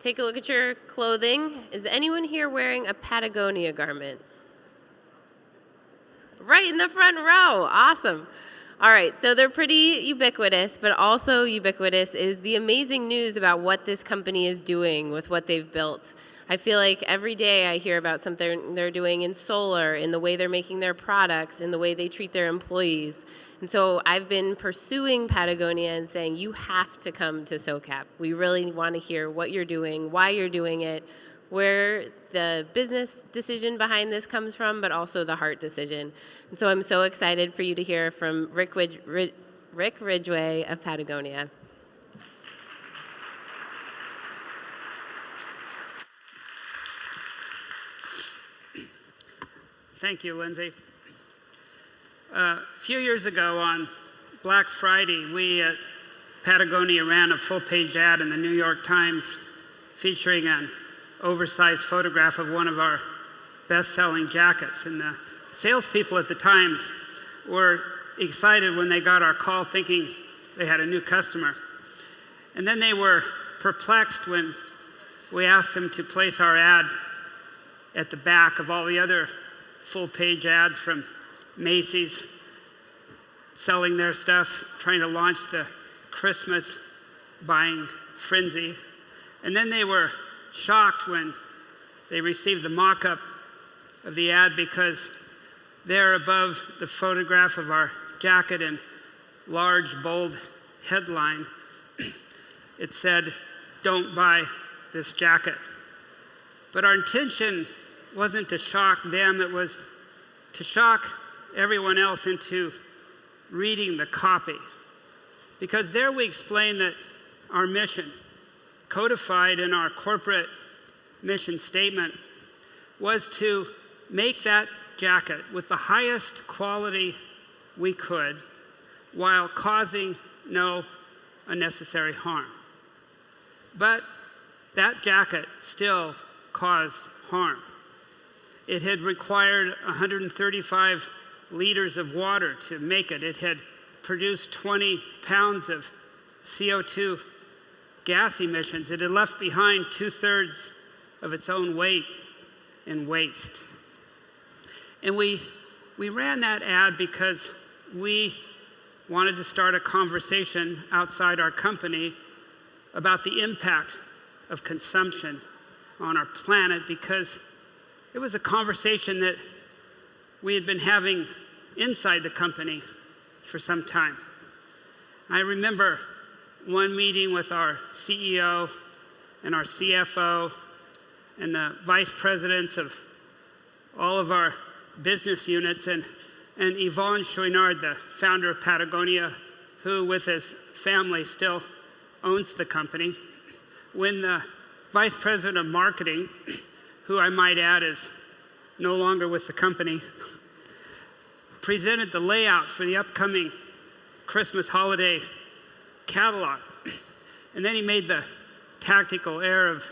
take a look at your clothing. Is anyone here wearing a Patagonia garment? Right in the front row. Awesome. All right, so they're pretty ubiquitous, but also ubiquitous is the amazing news about what this company is doing with what they've built. I feel like every day I hear about something they're doing in solar, in the way they're making their products, in the way they treat their employees. And so I've been pursuing Patagonia and saying, you have to come to SOCAP. We really want to hear what you're doing, why you're doing it, where the business decision behind this comes from, but also the heart decision. And so I'm so excited for you to hear from Rick Ridgeway of Patagonia. Thank you, Lindsay. A few years ago on Black Friday, we at Patagonia ran a full-page ad in the New York Times featuring an oversized photograph of one of our best-selling jackets. And the salespeople at the Times were excited when they got our call thinking they had a new customer. And then they were perplexed when we asked them to place our ad at the back of all the other full-page ads from Macy's selling their stuff, trying to launch the Christmas buying frenzy. And then they were shocked when they received the mock-up of the ad because there above the photograph of our jacket in large, bold headline, it said, "Don't buy this jacket." But our intention wasn't to shock them, it was to shock everyone else into reading the copy. Because there we explain that our mission, codified in our corporate mission statement, was to make that jacket with the highest quality we could while causing no unnecessary harm. But that jacket still caused harm. It had required 135 liters of water to make it. It had produced 20 pounds of CO2 gas emissions. It had left behind 2/3 of its own weight in waste. And we ran that ad because we wanted to start a conversation outside our company about the impact of consumption on our planet, because it was a conversation that we had been having inside the company for some time. I remember one meeting with our CEO and our CFO and the vice presidents of all of our business units, and Yvon Chouinard, the founder of Patagonia, who with his family still owns the company, when the vice president of marketing, who I might add is no longer with the company, presented the layout for the upcoming Christmas holiday catalog. And then he made the tactical error of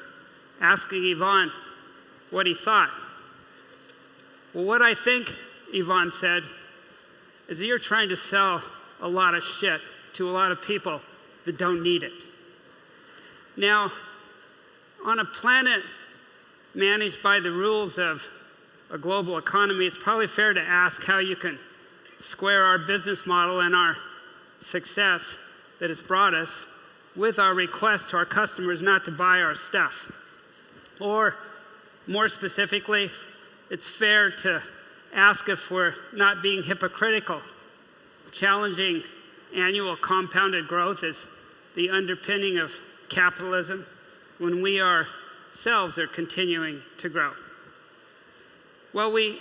asking Yvon what he thought. Well, what I think, Yvon said, is that you're trying to sell a lot of shit to a lot of people that don't need it. Now, on a planet managed by the rules of a global economy, it's probably fair to ask how you can square our business model and our success that has brought us with our request to our customers not to buy our stuff. Or more specifically, it's fair to ask if we're not being hypocritical. Challenging annual compounded growth is the underpinning of capitalism when we ourselves are continuing to grow. Well, we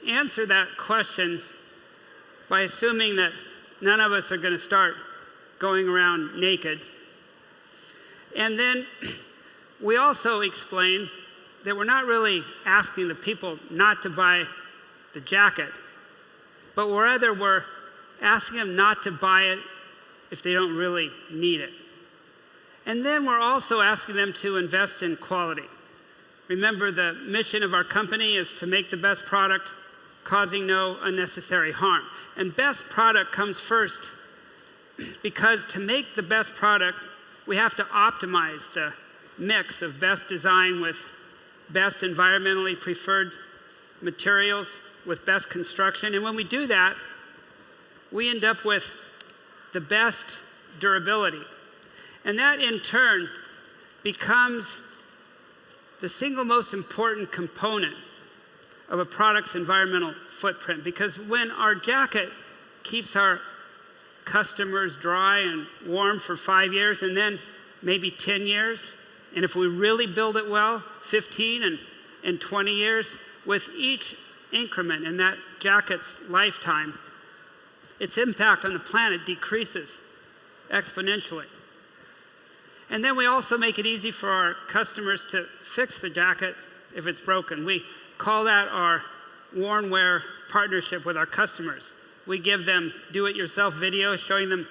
answer that question by assuming that none of us are going to start going around naked. And then we also explain that we're not really asking the people not to buy the jacket, but rather we're asking them not to buy it if they don't really need it. And then we're also asking them to invest in quality. Remember, the mission of our company is to make the best product, causing no unnecessary harm. And best product comes first, because to make the best product, we have to optimize the mix of best design with best environmentally preferred materials, with best construction. And when we do that, we end up with the best durability. And that in turn becomes the single most important component of a product's environmental footprint. Because when our jacket keeps our customers dry and warm for 5 years and then maybe 10 years, and if we really build it well, 15 and 20 years, with each increment in that jacket's lifetime, its impact on the planet decreases exponentially. And then we also make it easy for our customers to fix the jacket if it's broken. We call that our worn wear partnership with our customers. We give them do-it-yourself videos showing them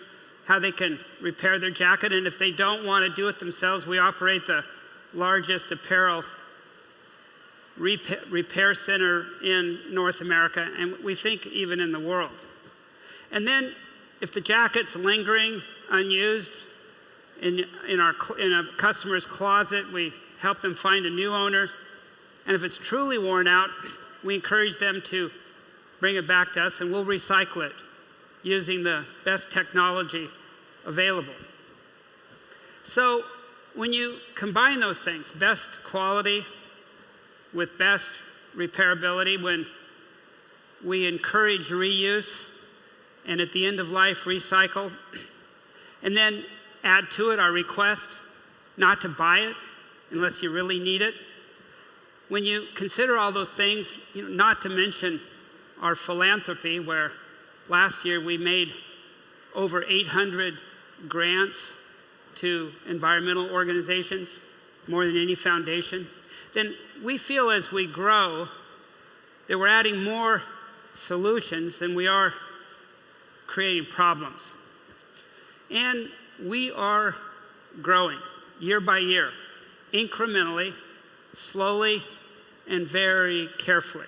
how they can repair their jacket, and if they don't want to do it themselves, we operate the largest apparel repair center in North America, and we think even in the world. And then if the jacket's lingering unused in a customer's closet, we help them find a new owner. And if it's truly worn out, we encourage them to bring it back to us, and we'll recycle it using the best technology available. So when you combine those things, best quality with best repairability, when we encourage reuse and at the end of life recycle, and then add to it our request not to buy it unless you really need it. When you consider all those things, not to mention our philanthropy, where last year we made over 800 grants to environmental organizations, more than any foundation, then we feel as we grow that we're adding more solutions than we are creating problems. And we are growing year by year, incrementally, slowly, and very carefully.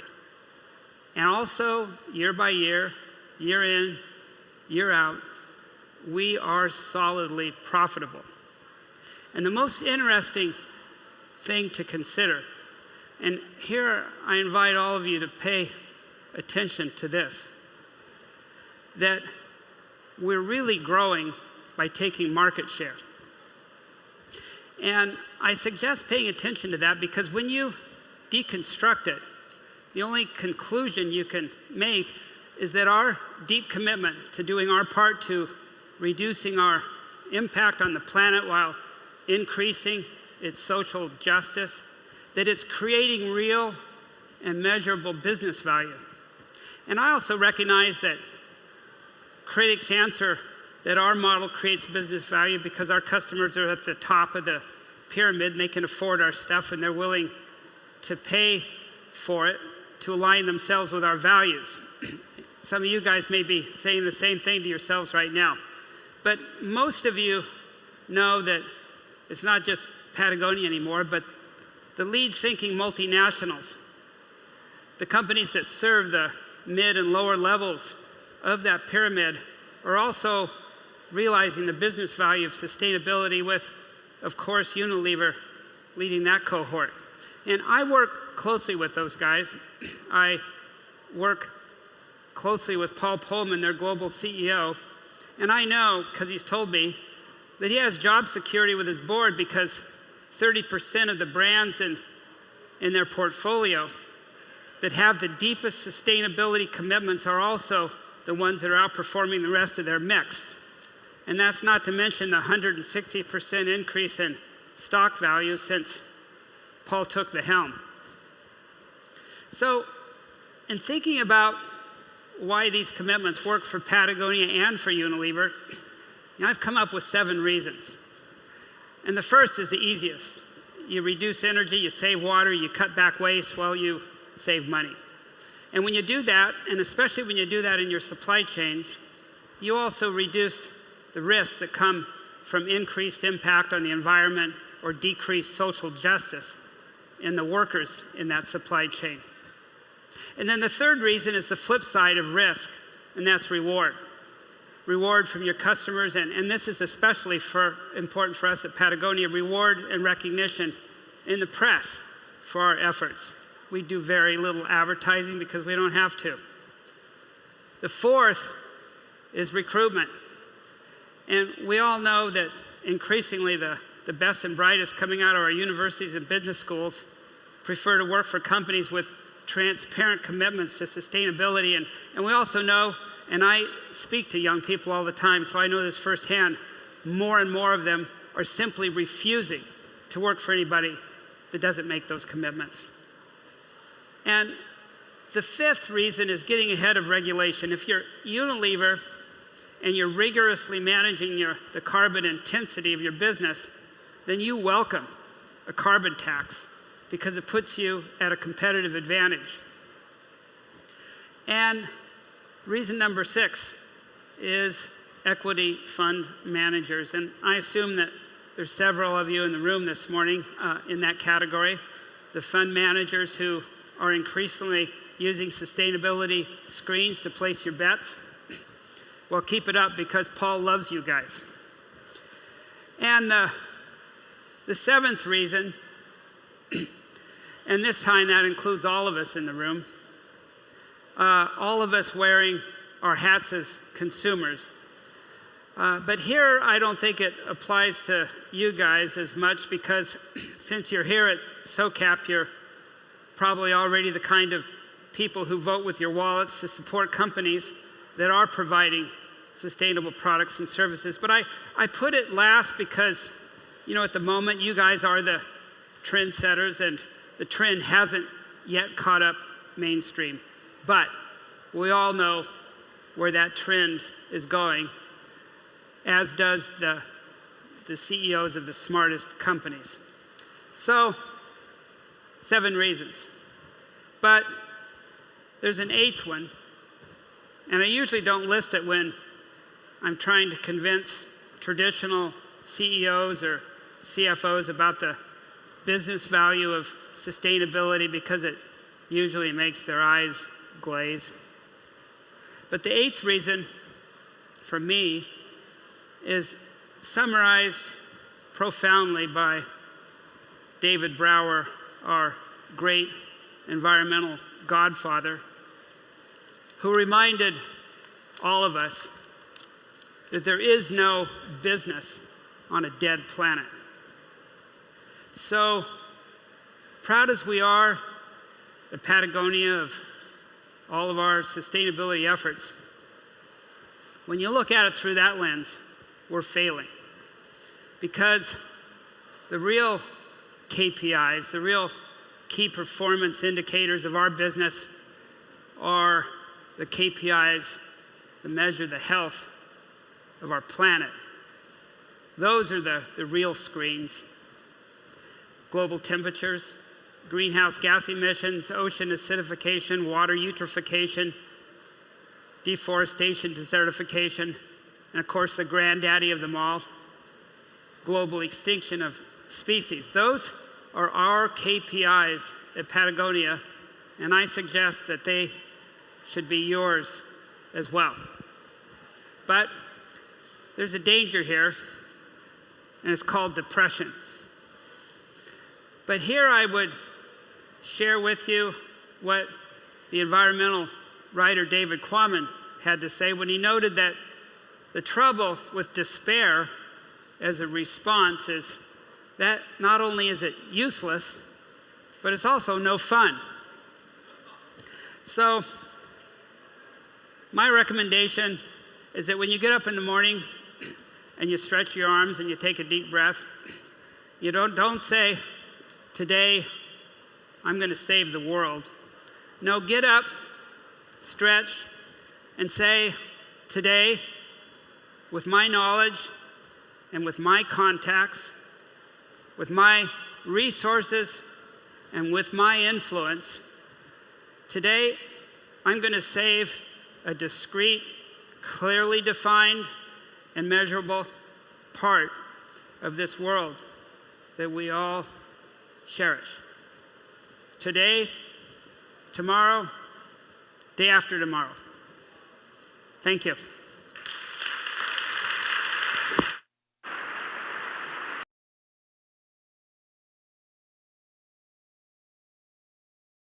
And also, year by year, year in, year out, we are solidly profitable. And the most interesting thing to consider, and here I invite all of you to pay attention to this, that we're really growing by taking market share. And I suggest paying attention to that, because when you deconstruct it, the only conclusion you can make is that our deep commitment to doing our part to reducing our impact on the planet while increasing its social justice, that it's creating real and measurable business value. And I also recognize that critics answer that our model creates business value because our customers are at the top of the pyramid and they can afford our stuff and they're willing to pay for it to align themselves with our values. Some of you guys may be saying the same thing to yourselves right now. But most of you know that it's not just Patagonia anymore, but the lead-thinking multinationals, the companies that serve the mid and lower levels of that pyramid, are also realizing the business value of sustainability with, of course, Unilever leading that cohort. And I work closely with those guys. I work closely with Paul Pullman, their global CEO, and I know, because he's told me, that he has job security with his board because 30% of the brands in their portfolio that have the deepest sustainability commitments are also the ones that are outperforming the rest of their mix. And that's not to mention the 160% increase in stock value since Paul took the helm. So, in thinking about why these commitments work for Patagonia and for Unilever, I've come up with 7 reasons. And the first is the easiest. You reduce energy, you save water, you cut back waste, well, you save money. And when you do that, and especially when you do that in your supply chains, you also reduce the risks that come from increased impact on the environment or decreased social justice in the workers in that supply chain. And then the third reason is the flip side of risk, and that's reward. reward from your customers, and this is especially important for us at Patagonia, reward and recognition in the press for our efforts. We do very little advertising because we don't have to. The fourth is recruitment. And we all know that increasingly the best and brightest coming out of our universities and business schools prefer to work for companies with transparent commitments to sustainability. And we also know, and I speak to young people all the time, so I know this firsthand, more and more of them are simply refusing to work for anybody that doesn't make those commitments. And the fifth reason is getting ahead of regulation. If you're Unilever and you're rigorously managing the carbon intensity of your business, then you welcome a carbon tax because it puts you at a competitive advantage. And reason number 6 is equity fund managers. And I assume that there's several of you in the room this morning in that category. The fund managers who are increasingly using sustainability screens to place your bets. Well, keep it up because Paul loves you guys. And the seventh reason, and this time that includes all of us in the room, all of us wearing our hats as consumers. But here I don't think it applies to you guys as much because since you're here at SOCAP, you're probably already the kind of people who vote with your wallets to support companies that are providing sustainable products and services. But I put it last because, at the moment you guys are the trendsetters and the trend hasn't yet caught up mainstream. But we all know where that trend is going, as does the CEOs of the smartest companies. So, 7 reasons. But there's an 8th one, and I usually don't list it when I'm trying to convince traditional CEOs or CFOs about the business value of sustainability because it usually makes their eyes glaze. But the 8th reason for me is summarized profoundly by David Brower, our great environmental godfather, who reminded all of us that there is no business on a dead planet. So proud as we are at Patagonia of all of our sustainability efforts, when you look at it through that lens, we're failing. Because the real KPIs, the real key performance indicators of our business are the KPIs that measure the health of our planet. Those are the real screens. Global temperatures, greenhouse gas emissions, ocean acidification, water eutrophication, deforestation, desertification, and of course the granddaddy of them all, global extinction of species. Those are our KPIs at Patagonia, and I suggest that they should be yours as well. But there's a danger here, and it's called depression. But here I would share with you what the environmental writer David Quammen had to say when he noted that the trouble with despair as a response is that not only is it useless, but it's also no fun. So my recommendation is that when you get up in the morning and you stretch your arms and you take a deep breath, you don't say, today I'm going to save the world. No, get up, stretch, and say, today, with my knowledge and with my contacts, with my resources and with my influence, today I'm going to save a discrete, clearly defined, and measurable part of this world that we all cherish. Today, tomorrow, day after tomorrow. Thank you.